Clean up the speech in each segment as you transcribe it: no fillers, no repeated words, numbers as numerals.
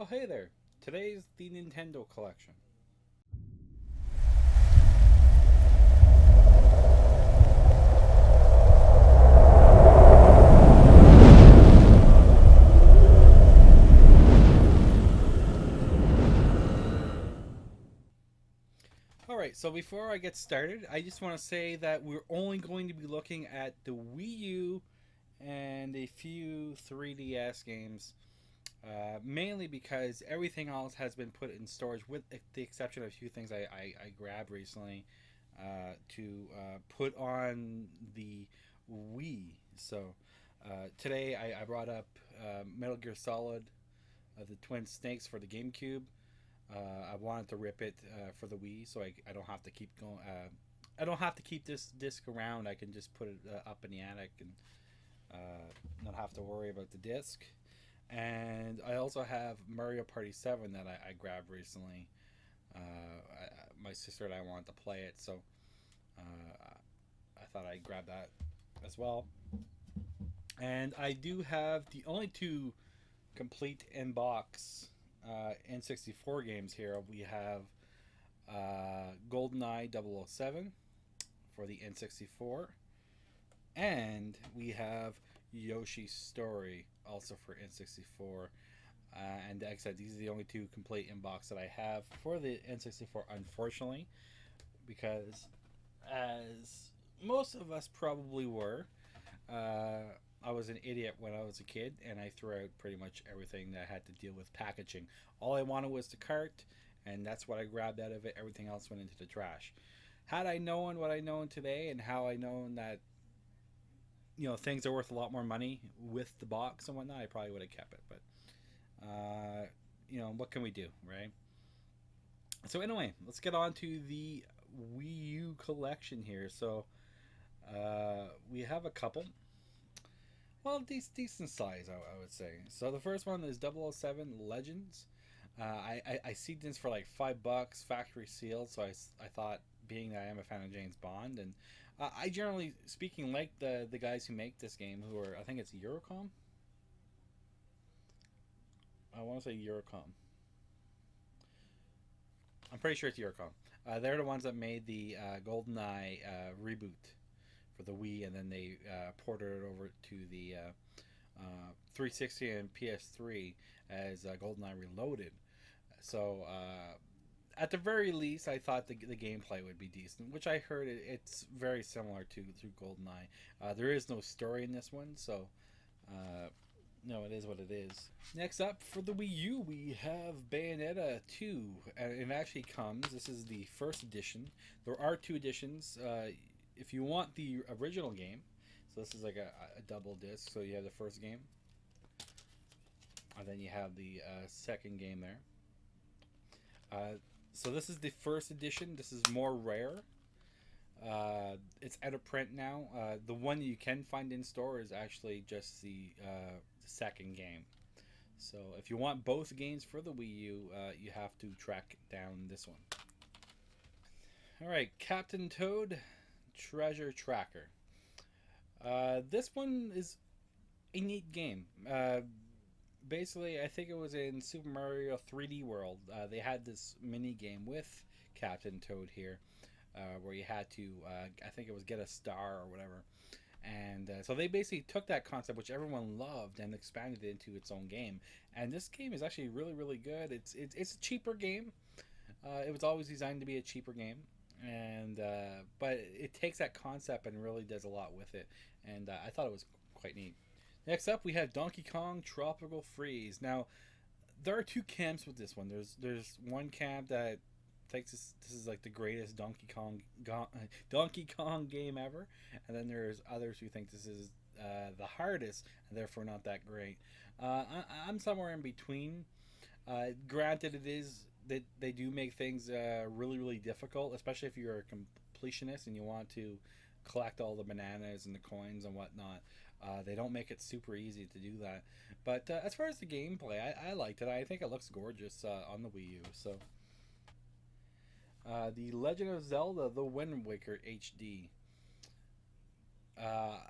Oh, hey there. Today's the Nintendo collection. Alright, so before I get started, I just want to say that we're only going to be looking at the Wii U and a few 3DS games. Mainly because everything else has been put in storage, with the exception of a few things I grabbed recently to put on the Wii. So today I brought up Metal Gear Solid, the Twin Snakes for the GameCube. I wanted to rip it for the Wii, so I don't have to keep going. I don't have to keep this disc around. I can just put it up in the attic and not have to worry about the disc. And I also have Mario Party 7 that I grabbed recently. My sister and I wanted to play it, so I thought I'd grab that as well. And I do have the only two complete in-box N64 games here. We have GoldenEye 007 for the N64, and we have Yoshi's Story also for N64. And like I said, these are the only two complete in-box that I have for the N64, unfortunately, because as most of us probably were, I was an idiot when I was a kid, and I threw out pretty much everything that had to deal with packaging. All I wanted was the cart, and that's what I grabbed out of it. Everything else went into the trash. Had I known what I know today, and how I known that things are worth a lot more money with the box and whatnot, I probably would have kept it. But what can we do, right? So anyway, let's get on to the Wii U collection here. So we have a couple. Well, decent size, I would say. So the first one is 007 Legends. I see this for like $5, factory sealed. So I thought, being that I am a fan of James Bond, and I generally speaking like the guys who make this game, who are, I think it's Eurocom. I want to say Eurocom. I'm pretty sure it's Eurocom. They're the ones that made the GoldenEye reboot for the Wii, and then they ported it over to the 360 and PS3 as GoldenEye Reloaded. So at the very least, I thought the gameplay would be decent, which I heard it's very similar to GoldenEye. There is no story in this one, so no, it is what it is. Next up, for the Wii U, we have Bayonetta 2. And it actually comes, this is the first edition. There are two editions. If you want the original game, so this is like a double disc. So you have the first game, and then you have the second game there. So this is the first edition. This is more rare. It's out of print now. The one you can find in store is actually just the second game. So if you want both games for the Wii U, you have to track down this one. Alright, Captain Toad Treasure Tracker. This one is a neat game. Basically, I think it was in Super Mario 3D World. They had this mini game with Captain Toad here, where you had to, I think it was get a star or whatever. And so they basically took that concept, which everyone loved, and expanded it into its own game. And this game is actually really, really good. It's a cheaper game. It was always designed to be a cheaper game, and but it takes that concept and really does a lot with it. And I thought it was quite neat. Next up, we have Donkey Kong Tropical Freeze. Now, there are two camps with this one. There's one camp that thinks this is like the greatest Donkey Kong game ever, and then there's others who think this is the hardest and therefore not that great. I'm somewhere in between. Granted, it is that they do make things really, really difficult, especially if you're a completionist and you want to collect all the bananas and the coins and whatnot. They don't make it super easy to do that. But as far as the gameplay, I liked it. I think it looks gorgeous on the Wii U. So, the Legend of Zelda: The Windwaker HD. I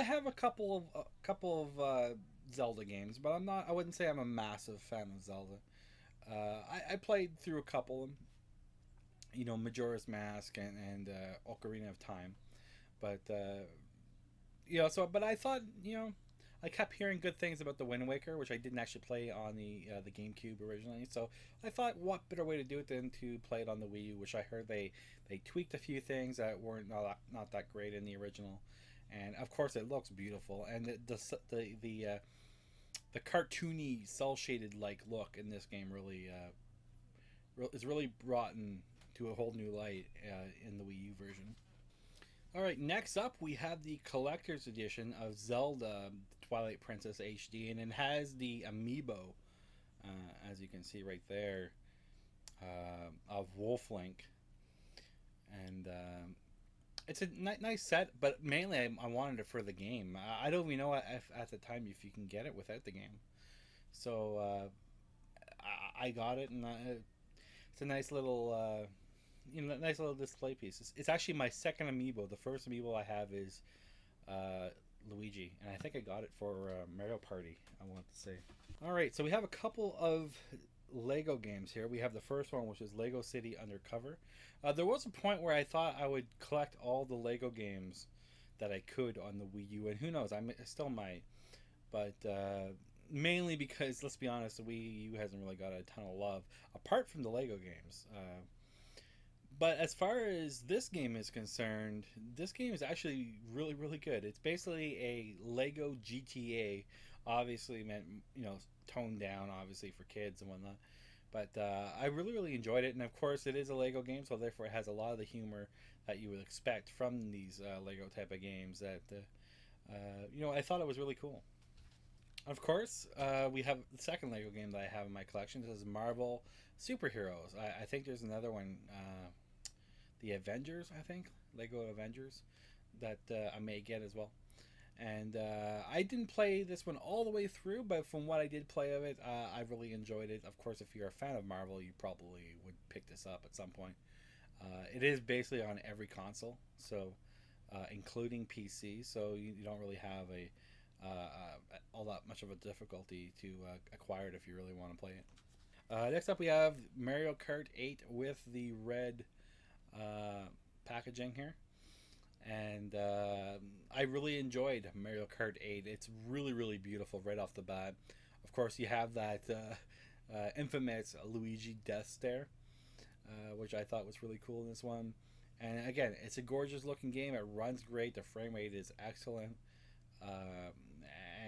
have a couple of Zelda games, but I'm not. I wouldn't say I'm a massive fan of Zelda. I played through a couple, Majora's Mask and Ocarina of Time, but but I thought, I kept hearing good things about the Windwaker, which I didn't actually play on the GameCube originally. So I thought, what better way to do it than to play it on the Wii U, which I heard they tweaked a few things that weren't not that great in the original, and of course it looks beautiful, and the cartoony cell shaded like look in this game really is really brought to a whole new light in the Wii U version. All right, next up we have the collector's edition of Zelda Twilight Princess HD, and it has the amiibo, as you can see right there, of Wolf Link, and it's a nice set. But mainly, I wanted it for the game. I don't even know if, at the time if you can get it without the game, so I got it, and it's a nice little. Nice little display piece. It's actually my second amiibo. The first amiibo I have is uh, Luigi, and I think I got it for Mario Party. I want to say. All right, so we have a couple of Lego games here. We have the first one, which is Lego City Undercover. There was a point where I thought I would collect all the Lego games that I could on the Wii U, and who knows, I still might. But mainly because, let's be honest, the Wii U hasn't really got a ton of love apart from the Lego games. But as far as this game is concerned, this game is actually really, really good. It's basically a Lego GTA, obviously meant, toned down, obviously for kids and whatnot. But I really, really enjoyed it, and of course, it is a Lego game, so therefore it has a lot of the humor that you would expect from these Lego type of games. I thought it was really cool. Of course, we have the second Lego game that I have in my collection. This is Marvel Superheroes. I think there's another one. The Avengers, I think, Lego Avengers, that I may get as well. And I didn't play this one all the way through, but from what I did play of it, I really enjoyed it. Of course, if you're a fan of Marvel, you probably would pick this up at some point. It is basically on every console, so including PC, so you don't really have all that much of a difficulty to acquire it if you really want to play it. Next up, we have Mario Kart 8 with the red packaging here, and I really enjoyed Mario Kart 8. It's really, really beautiful right off the bat. Of course, you have that infamous Luigi death stare, which I thought was really cool in this one. And again, it's a gorgeous looking game. It runs great. The frame rate is excellent. Uh,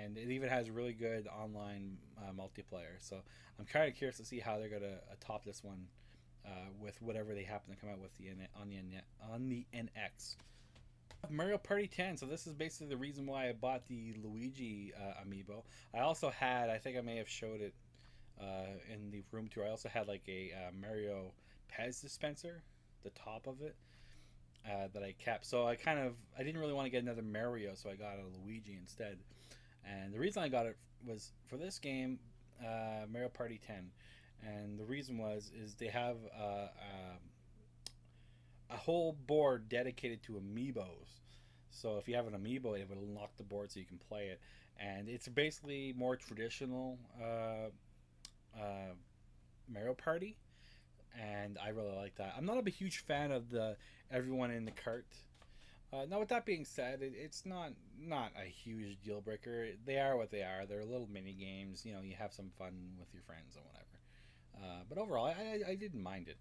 and it even has really good online multiplayer. So I'm kind of curious to see how they're going to top this one with whatever they happen to come out with on the NX. Mario Party 10. So this is basically the reason why I bought the Luigi amiibo. I also had, I think I may have showed it in the room tour. I also had like a Mario Pez dispenser, the top of it, that I kept. So I didn't really want to get another Mario, so I got a Luigi instead. And the reason I got it was for this game, Mario Party 10. And the reason is they have a whole board dedicated to amiibos. So if you have an amiibo, it would unlock the board so you can play it. And it's basically more traditional Mario Party, and I really like that. I'm not a huge fan of the everyone in the cart. Now, with that being said, it's not a huge deal breaker. They are what they are. They're little mini games. You have some fun with your friends and whatever. But overall, I didn't mind it.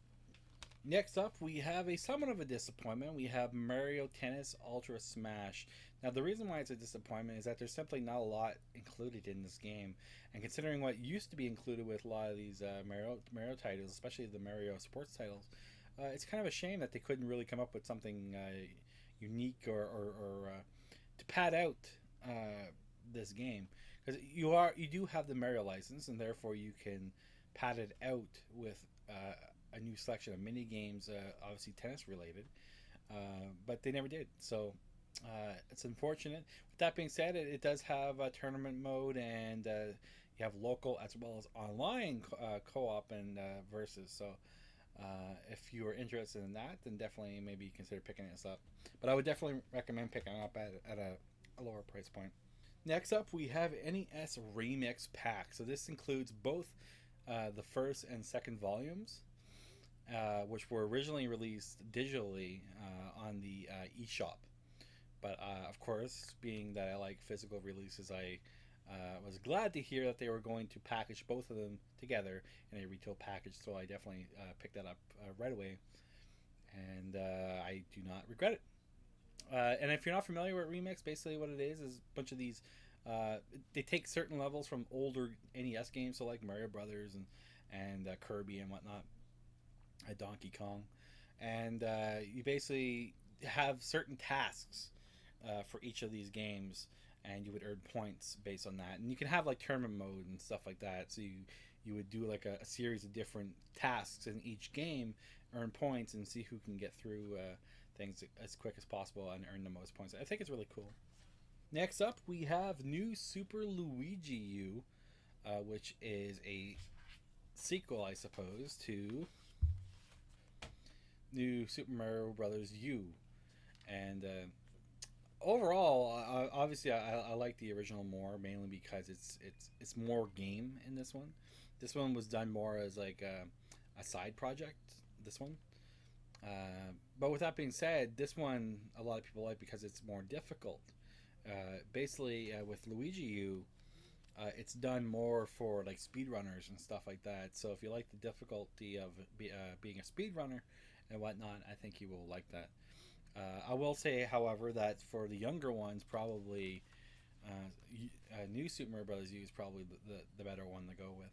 Next up, we have somewhat of a disappointment. We have Mario Tennis Ultra Smash. Now, the reason why it's a disappointment is that there's simply not a lot included in this game. And considering what used to be included with a lot of these Mario titles, especially the Mario sports titles, it's kind of a shame that they couldn't really come up with something unique or to pad out this game. Because you do have the Mario license, and therefore you can pad it out with a new selection of mini games, obviously tennis related, but they never did. So it's unfortunate. With that being said, it does have a tournament mode, and you have local as well as online co-op and versus. So if you are interested in that, then definitely maybe consider picking this up. But I would definitely recommend picking it up at a lower price point. Next up, we have NES Remix Pack. So this includes both the first and second volumes, which were originally released digitally on the eShop. But of course, being that I like physical releases, I was glad to hear that they were going to package both of them together in a retail package. So I definitely picked that up right away, and I do not regret it. And if you're not familiar with Remix, basically what it is a bunch of these. They take certain levels from older NES games, so like Mario Brothers and Kirby and whatnot, Donkey Kong, and you basically have certain tasks for each of these games, and you would earn points based on that. And you can have like tournament mode and stuff like that. So you would do like a series of different tasks in each game, earn points, and see who can get through things as quick as possible and earn the most points. I think it's really cool. Next up, we have new Super Luigi U, which is a sequel, I suppose, to new Super Mario Brothers U. And overall, obviously, I like the original more, mainly because it's more game in this one. This one was done more as like a side project. This one, but with that being said, this one a lot of people like because it's more difficult. Basically, with Luigi U, it's done more for like speedrunners and stuff like that. So if you like the difficulty of being a speedrunner and whatnot, I think you will like that. I will say, however, that for the younger ones, probably New Super Mario Bros. U is probably the better one to go with.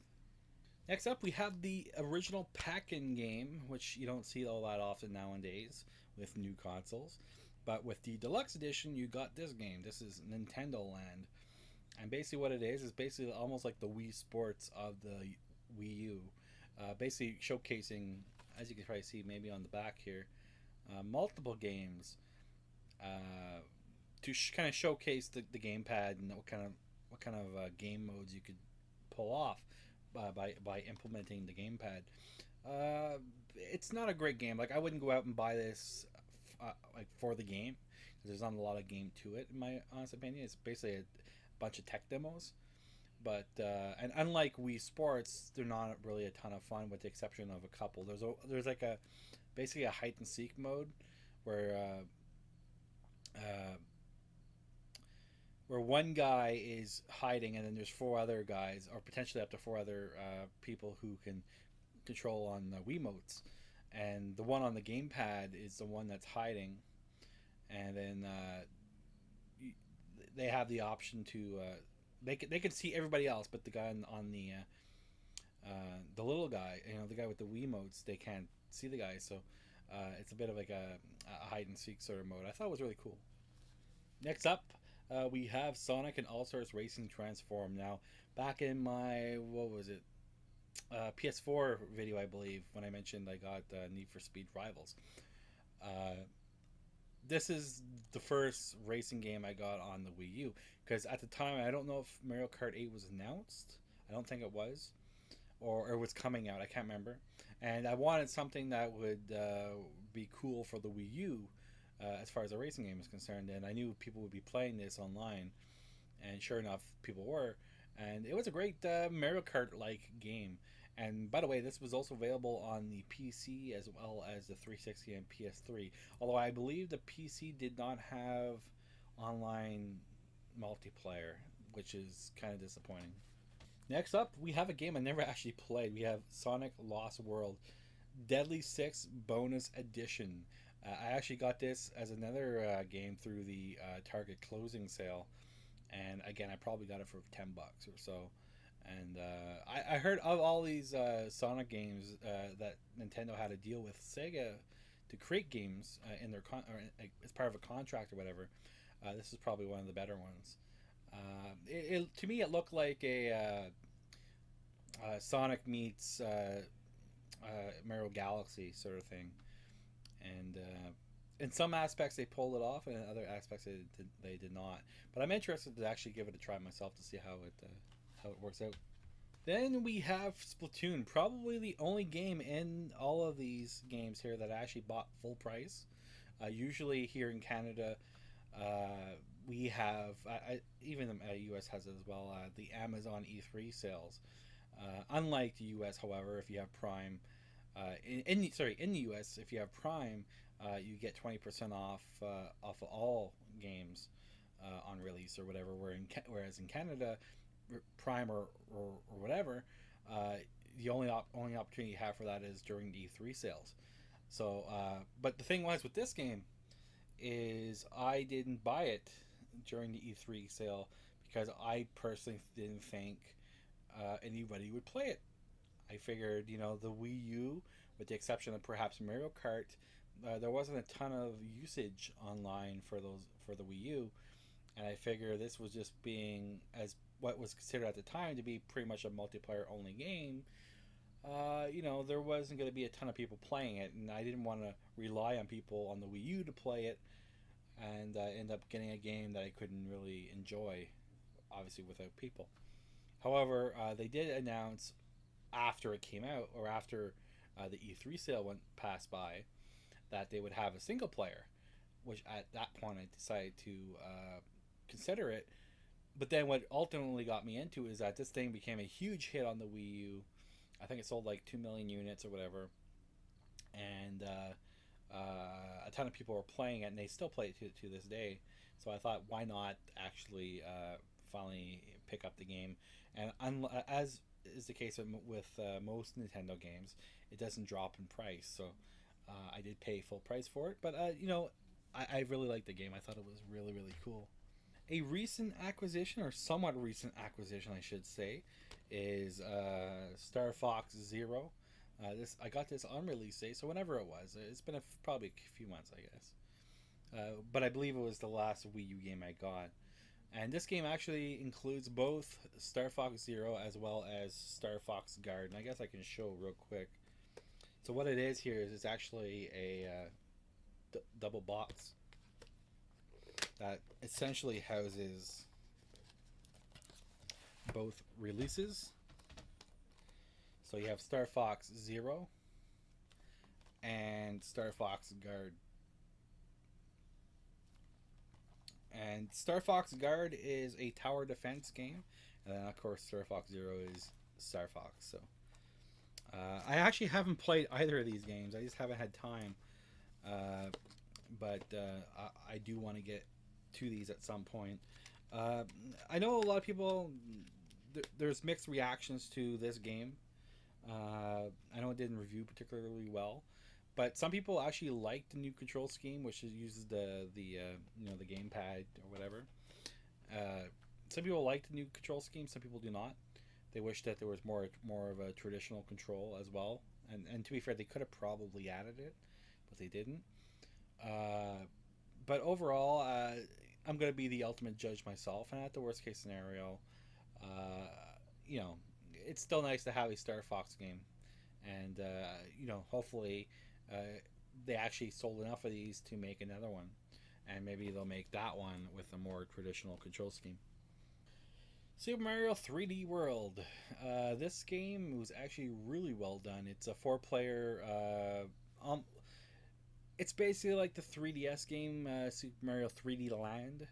Next up, we have the original pack-in game, which you don't see all that often nowadays with new consoles. But with the deluxe edition, you got this game. This is Nintendo Land. And basically what it is basically almost like the Wii Sports of the Wii U. Basically showcasing, as you can probably see maybe on the back here, multiple games to kind of showcase the gamepad and what kind of game modes you could pull off by implementing the gamepad. It's not a great game. Like I wouldn't go out and buy this like for the game because there's not a lot of game to it in my honest opinion. It's basically a bunch of tech demos. But and unlike Wii Sports, they're not really a ton of fun, with the exception of a couple. There's like a basically a hide and seek mode where where one guy is hiding and then there's four other guys, or potentially up to four other people who can control on the Wiimotes, and the one on the gamepad is the one that's hiding, and then they have the option to they can see everybody else, but the guy on the little guy, the guy with the Wiimotes, they can't see the guy, so it's a bit of like a hide and seek sort of mode. I thought it was really cool. Next up, we have Sonic and All Stars Racing Transform. Now, back in my PS4 video, I believe, when I mentioned I got Need for Speed Rivals. This is the first racing game I got on the Wii U, because at the time I don't know if Mario Kart 8 was announced. I don't think it was, or it was coming out. I can't remember. And I wanted something that would be cool for the Wii U as far as a racing game is concerned. And I knew people would be playing this online, and sure enough, people were. And it was a great Mario Kart-like game. And by the way, this was also available on the PC as well as the 360 and PS3. Although I believe the PC did not have online multiplayer, which is kind of disappointing. Next up, we have a game I never actually played. We have Sonic Lost World Deadly 6 Bonus Edition. I actually got this as another game through the Target closing sale. And again, I probably got it for $10 or so. And I heard of all these Sonic games that Nintendo had to deal with Sega to create games in their as part of a contract or whatever. This is probably one of the better ones. To me, it looked like a Sonic meets Mario Galaxy sort of thing, and in some aspects they pulled it off, and in other aspects they did not. But I'm interested to actually give it a try myself to see how it works out. Then we have Splatoon, probably the only game in all of these games here that I actually bought full price. Usually here in Canada, we have even the US has it as well. The Amazon E3 sales. Unlike the US, however, if you have Prime, in the US, if you have Prime, you get 20% off of all games on release or whatever. Whereas in Canada, Prime or whatever, uh, the only opportunity you have for that is during the E3 sales. So, but the thing was with this game is I didn't buy it during the E3 sale because I personally didn't think anybody would play it. I figured, the Wii U, with the exception of perhaps Mario Kart, there wasn't a ton of usage online for the Wii U, and I figure this was just being as what was considered at the time to be pretty much a multiplayer only game. There wasn't going to be a ton of people playing it, and I didn't want to rely on people on the Wii U to play it and end up getting a game that I couldn't really enjoy, obviously without people. However, they did announce after it came out, or after the E3 sale went passed by, that they would have a single player, which at that point I decided to consider it. But then what ultimately got me into it is that this thing became a huge hit on the Wii U. I think it sold like 2 million units or whatever, and a ton of people were playing it, and they still play it to this day. So I thought, why not actually finally pick up the game? And as is the case with most Nintendo games, it doesn't drop in price. So I did pay full price for it, but I really liked the game. I thought it was really, really cool. A recent acquisition, or somewhat recent acquisition, I should say, is Star Fox Zero. This I got this on release day, so whenever it was, it's been probably a few months, I guess. But I believe it was the last Wii U game I got. And this game actually includes both Star Fox Zero as well as Star Fox Guard. And I guess I can show real quick. So what it is here is it's actually a double box that essentially houses both releases. So you have Star Fox Zero and Star Fox Guard. And Star Fox Guard is a tower defense game, and then of course Star Fox Zero is Star Fox. So I actually haven't played either of these games. I just haven't had time. But I do want to get to these at some point. I know a lot of people. There's mixed reactions to this game. I know it didn't review particularly well, but some people actually like the new control scheme, which uses the gamepad or whatever. Some people like the new control scheme. Some people do not. They wish that there was more of a traditional control as well. And to be fair, they could have probably added it, but they didn't. But overall, I'm going to be the ultimate judge myself. And at the worst case scenario, you know, it's still nice to have a Star Fox game. And, hopefully they actually sold enough of these to make another one. And maybe they'll make that one with a more traditional control scheme. Super Mario 3D World. This game was actually really well done. It's a 4-player. It's basically like the 3DS game Super Mario 3D Land,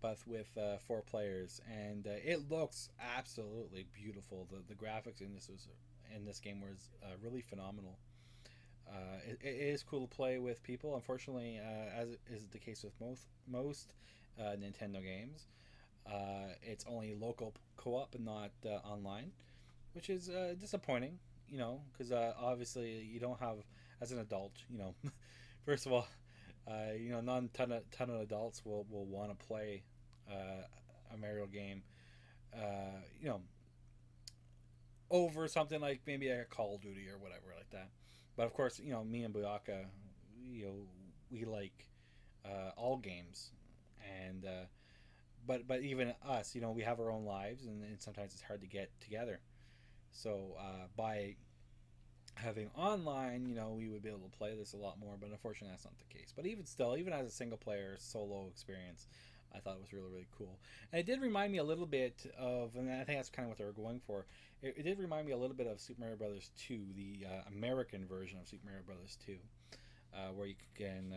but with 4 players, and it looks absolutely beautiful. The graphics in this game was really phenomenal. It is cool to play with people. Unfortunately, as is the case with most Nintendo games, it's only local co-op and not online, which is disappointing. Because obviously you don't have, as an adult, first of all, non ton of adults will want to play a Mario game, over something like maybe a Call of Duty or whatever like that. But of course, me and Buyaka, we like all games, and but even us, we have our own lives, and sometimes it's hard to get together. So by having online, we would be able to play this a lot more, but unfortunately that's not the case. But even still, even as a single player solo experience, I thought it was really, really cool. And it did remind me a little bit of, and I think that's kind of what they were going for, it did remind me a little bit of Super Mario Brothers 2, the American version of Super Mario Brothers 2, where you can,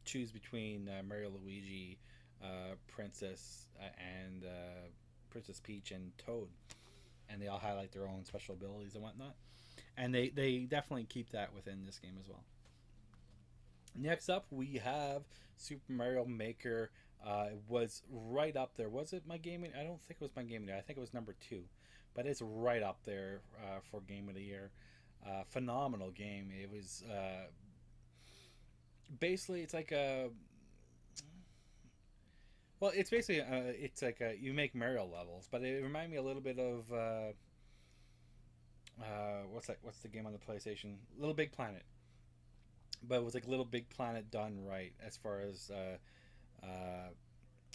choose between Mario, Luigi, Princess, and Princess Peach and Toad, and they all highlight their own special abilities and whatnot. And they definitely keep that within this game as well. Next up, we have Super Mario Maker. It was right up there. Was it my game? I don't think it was my game of the year. I think it was number 2, but it's right up there for game of the year. Phenomenal game. It was basically it's like a well, it's basically it's like you make Mario levels, but it reminded me a little bit of what's that? What's the game on the PlayStation? Little Big Planet, but it was like Little Big Planet done right as far as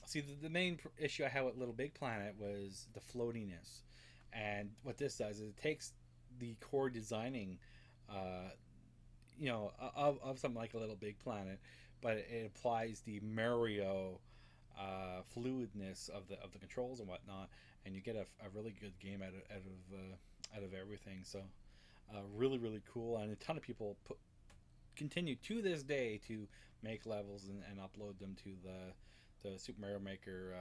see the main issue I had with Little Big Planet was the floatiness, and what this does is it takes the core designing, of something like a Little Big Planet, but it applies the Mario fluidness of the controls and whatnot, and you get a really good game out of everything. So really really cool, and a ton of people continue to this day to make levels and upload them to the Super Mario Maker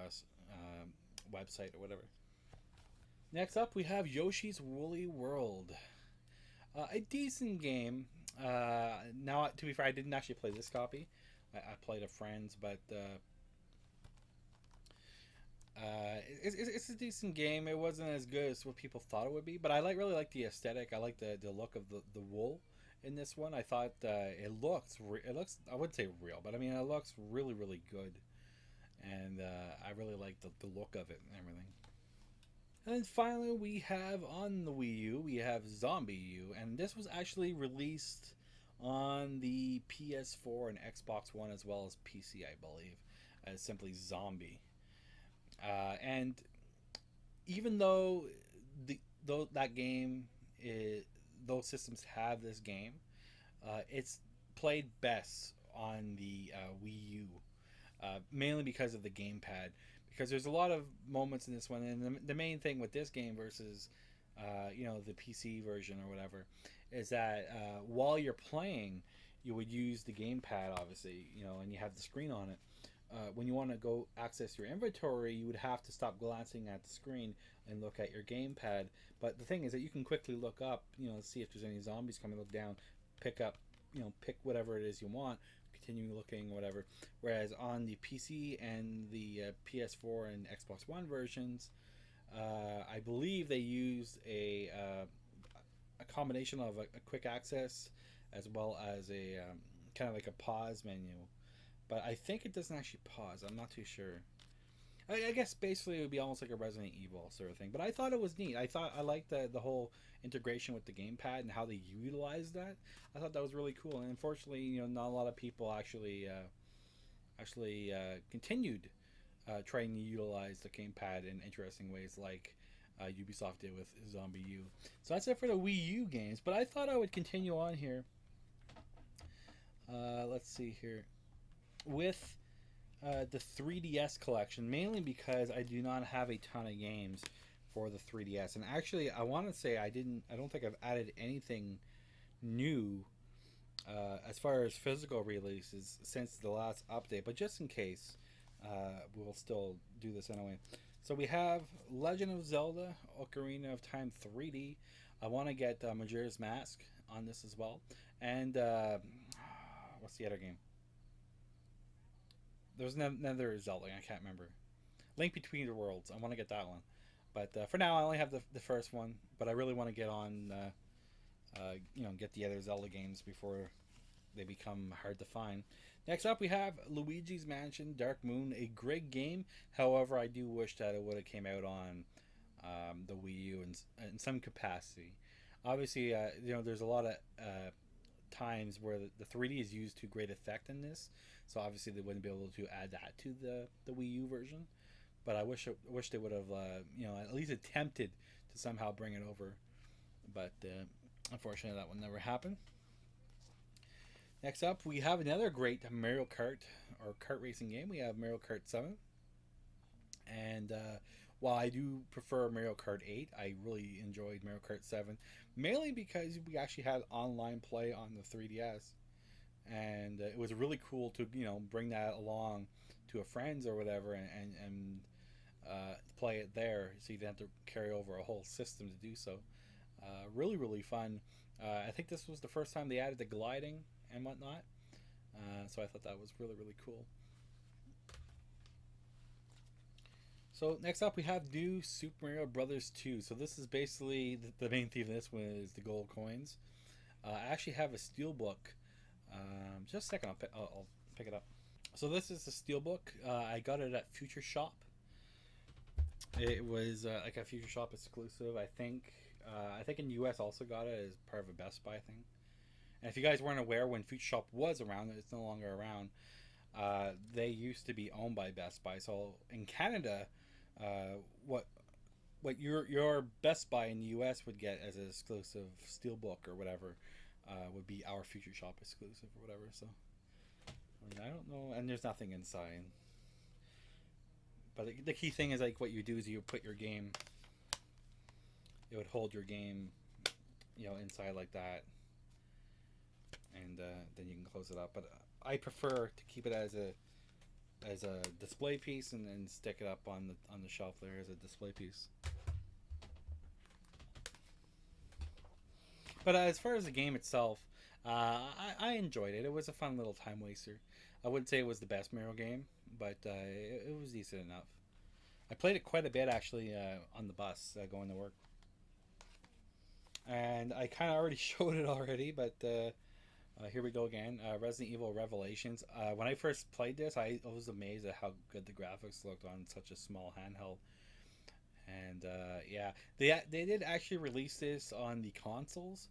website or whatever. Next up, we have Yoshi's Woolly World. A decent game. Now, to be fair, I didn't actually play this copy. I played a friend's, but it's a decent game. It wasn't as good as what people thought it would be, but I really like the aesthetic. I like the look of the wool in this one. I thought it looks I wouldn't say real, but I mean it looks really really good, and I really like the look of it and everything. And then finally, we have on the Wii U, we have Zombie U, and this was actually released on the PS4 and Xbox One as well as PC, I believe, as simply Zombie. And even though that game is, those systems have this game, it's played best on the Wii U, mainly because of the gamepad. Because there's a lot of moments in this one, and the main thing with this game versus, the PC version or whatever, is that while you're playing, you would use the gamepad, obviously, and you have the screen on it. When you want to go access your inventory, you would have to stop glancing at the screen and look at your gamepad. But the thing is that you can quickly look up, see if there's any zombies coming, look down, pick up, pick whatever it is you want, continue looking, whatever. Whereas on the PC and the PS4 and Xbox One versions, I believe they used a combination of a quick access as well as a kind of like a pause menu. But I think it doesn't actually pause. I'm not too sure. I guess basically it would be almost like a Resident Evil sort of thing. But I thought it was neat. I liked the whole integration with the gamepad and how they utilized that. I thought that was really cool. And unfortunately, not a lot of people actually continued trying to utilize the gamepad in interesting ways like Ubisoft did with Zombie U. So that's it for the Wii U games. But I thought I would continue on here. Let's see here. With the 3DS collection, mainly because I do not have a ton of games for the 3DS. And actually, I want to say I don't think I've added anything new as far as physical releases since the last update. But just in case, we'll still do this anyway. So we have Legend of Zelda Ocarina of Time 3D. I want to get Majora's Mask on this as well. And what's the other game? There's another Zelda. I can't remember. Link Between the Worlds. I want to get that one. But for now, I only have the first one. But I really want to get on, get the other Zelda games before they become hard to find. Next up, we have Luigi's Mansion Dark Moon, a great game. However, I do wish that it would have came out on the Wii U in some capacity. Obviously, there's a lot of times where the 3D is used to great effect in this. So obviously they wouldn't be able to add that to the Wii U version. But I wish they would have at least attempted to somehow bring it over. But unfortunately that one never happened. Next up, we have another great Mario Kart or kart racing game. We have Mario Kart 7. And while I do prefer Mario Kart 8, I really enjoyed Mario Kart 7. Mainly because we actually had online play on the 3DS. and it was really cool to bring that along to a friend's or whatever, and play it there, so you didn't have to carry over a whole system to do so. Really fun. I think this was the first time they added the gliding and whatnot, so I thought that was really cool. So next up we have new Super Mario Brothers 2. So this is basically the main theme of this one is the gold coins. I actually have a steelbook. Just a second, I'll pick it up. So this is the steelbook. I got it at Future Shop. It was like a Future Shop exclusive. I think in US also got it as part of a Best Buy thing. And if you guys weren't aware, when Future Shop was around, it's no longer around. They used to be owned by Best Buy. So in Canada, what your Best Buy in the US would get as an exclusive steelbook or whatever would be our Future Shop exclusive or whatever. So I don't know, and there's nothing inside. But the key thing is, like, what you do is you put your game. It would hold your game, inside like that, and then you can close it up. But I prefer to keep it as a display piece and then stick it up on the shelf there as a display piece. But as far as the game itself, I enjoyed it. It was a fun little time waster. I wouldn't say it was the best Mario game, but it was decent enough. I played it quite a bit actually on the bus going to work, and I kind of already showed it already, but here we go again. Resident Evil Revelations. When I first played this, I was amazed at how good the graphics looked on such a small handheld. And yeah, they did actually release this on the consoles.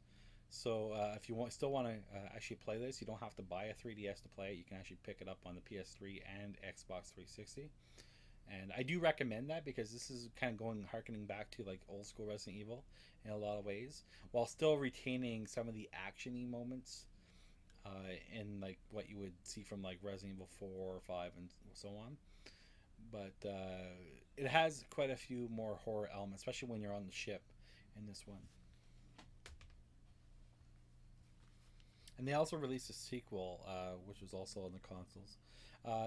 So if you still want to actually play this, you don't have to buy a 3DS to play it. You can actually pick it up on the PS3 and Xbox 360. And I do recommend that because this is kind of harkening back to like old school Resident Evil in a lot of ways, while still retaining some of the actiony moments in like what you would see from like Resident Evil 4 or 5 and so on. But it has quite a few more horror elements, especially when you're on the ship in this one. And they also released a sequel, which was also on the consoles.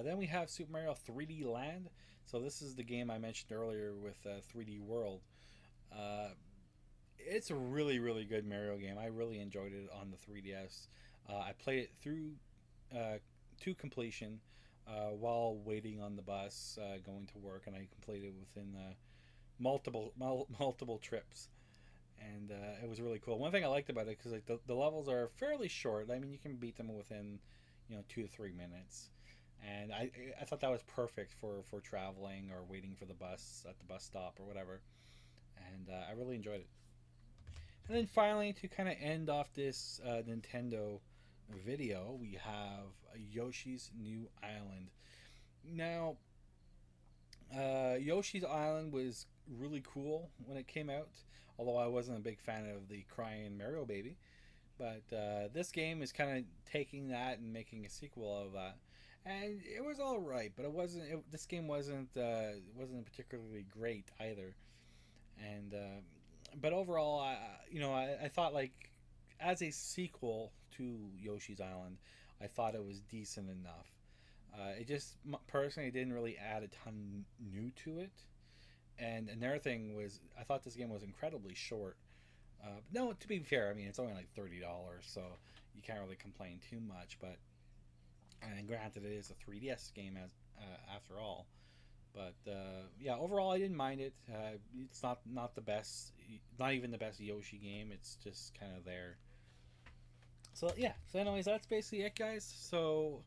Then we have Super Mario 3D Land. So this is the game I mentioned earlier with 3D World. It's a really good Mario game. I really enjoyed it on the 3DS. I played it through to completion while waiting on the bus going to work, and I completed within multiple trips. And it was really cool. One thing I liked about it, because like the levels are fairly short. I mean, you can beat them within 2 to 3 minutes, and I thought that was perfect for traveling or waiting for the bus at the bus stop or whatever. And I really enjoyed it. And then finally, to kind of end off this Nintendo video, we have Yoshi's New Island. Now, Yoshi's Island was really cool when it came out, although I wasn't a big fan of the crying Mario baby. But this game is kind of taking that and making a sequel of that, and it was all right. But it wasn't. This game wasn't particularly great either. And but overall, I thought, like, as a sequel to Yoshi's Island, I thought it was decent enough. It just personally didn't really add a ton new to it. And another thing was, I thought this game was incredibly short. No, to be fair, I mean, it's only like $30, so you can't really complain too much. But, and granted, it is a 3DS game after all. But yeah, overall, I didn't mind it. It's not the best, not even the best Yoshi game. It's just kind of there. So yeah. So anyways, that's basically it, guys. So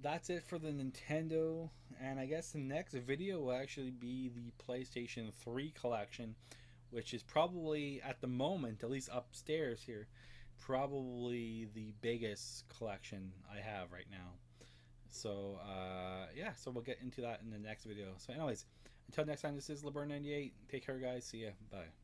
that's it for the Nintendo, and I guess the next video will actually be the PlayStation 3 collection, which is probably, at the moment, at least upstairs here, probably the biggest collection I have right now. So yeah, so we'll get into that in the next video. So anyways, until next time, this is Leburn98. Take care, guys. See ya. Bye.